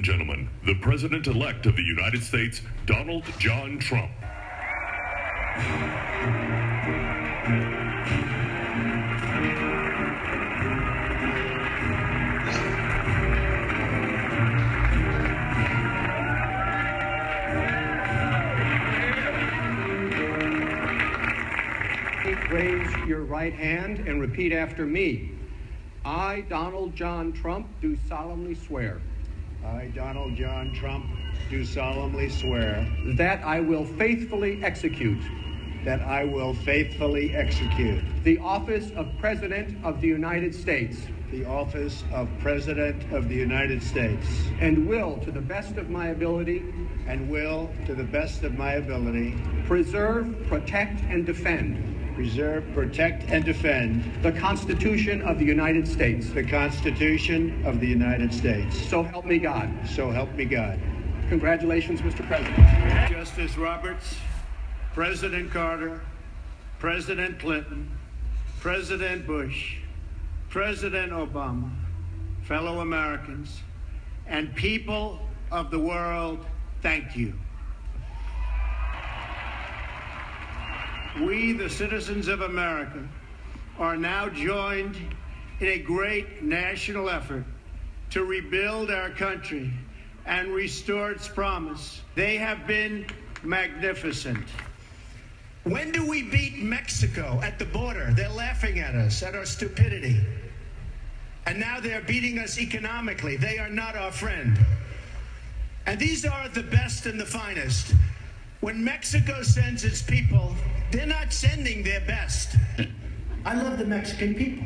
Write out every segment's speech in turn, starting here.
and gentlemen, the President-elect of the United States, Donald John Trump. Raise your right hand and repeat after me. I, Donald John Trump, do solemnly swear. I, Donald John Trump, do solemnly swear that I will faithfully execute that I will faithfully execute the office of President of the United States the office of President of the United States and will, to the best of my ability, preserve, protect, and defend the Constitution of the United States. The Constitution of the United States. So help me God. So help me God. Congratulations, Mr. President. Justice Roberts, President Carter, President Clinton, President Bush, President Obama, fellow Americans, and people of the world, thank you. We, the citizens of America, are now joined in a great national effort to rebuild our country and restore its promise. They have been magnificent. When do we beat Mexico at the border? They're laughing at us, at our stupidity. And now they're beating us economically. They are not our friend. And these are the best and the finest. When Mexico sends its people, they're not sending their best. I love the Mexican people.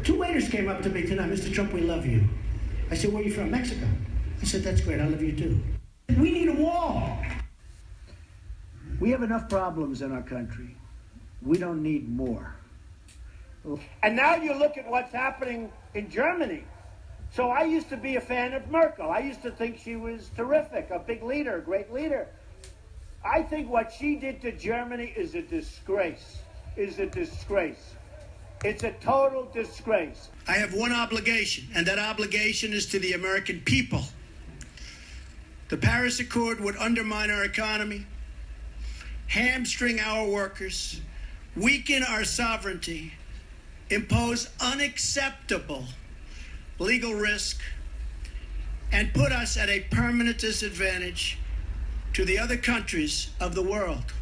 2 waiters came up to me tonight. Mr. Trump, we love you. I said, where are you from? Mexico. I said, that's great. I love you too. We need a wall. We have enough problems in our country. We don't need more. And now you look at what's happening in Germany. So I used to be a fan of Merkel. I used to think she was terrific, a big leader, a great leader. I think what she did to Germany is a disgrace, It's a total disgrace. I have one obligation, and that obligation is to the American people. The Paris Accord would undermine our economy, hamstring our workers, weaken our sovereignty, impose unacceptable legal risk, and put us at a permanent disadvantage to the other countries of the world.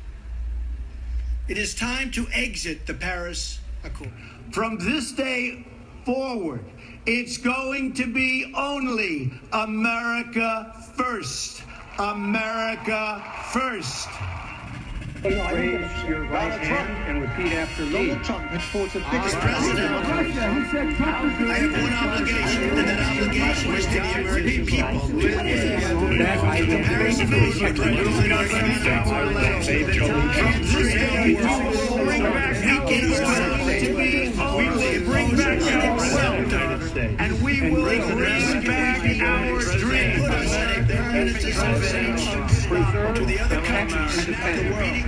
It is time to exit the Paris Accord. From this day forward, it's going to be only America first. America first. Raise your right hand and repeat after me. Donald Trump has fought the biggest president. I have one obligation, and that obligation is to the American people. That I will faithfully and we will bring back our dreams. To the other countries and the world.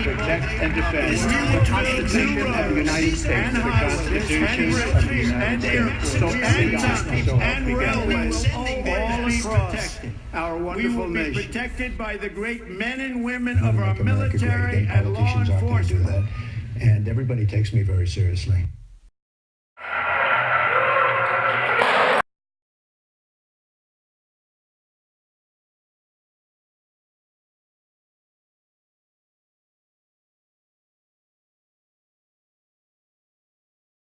Protect and defend the Constitution of the United States. The Constitution of the United States. And railways, all across our we wonderful will be nation. protected by the great men and women of our military and law enforcement. And everybody takes me very seriously.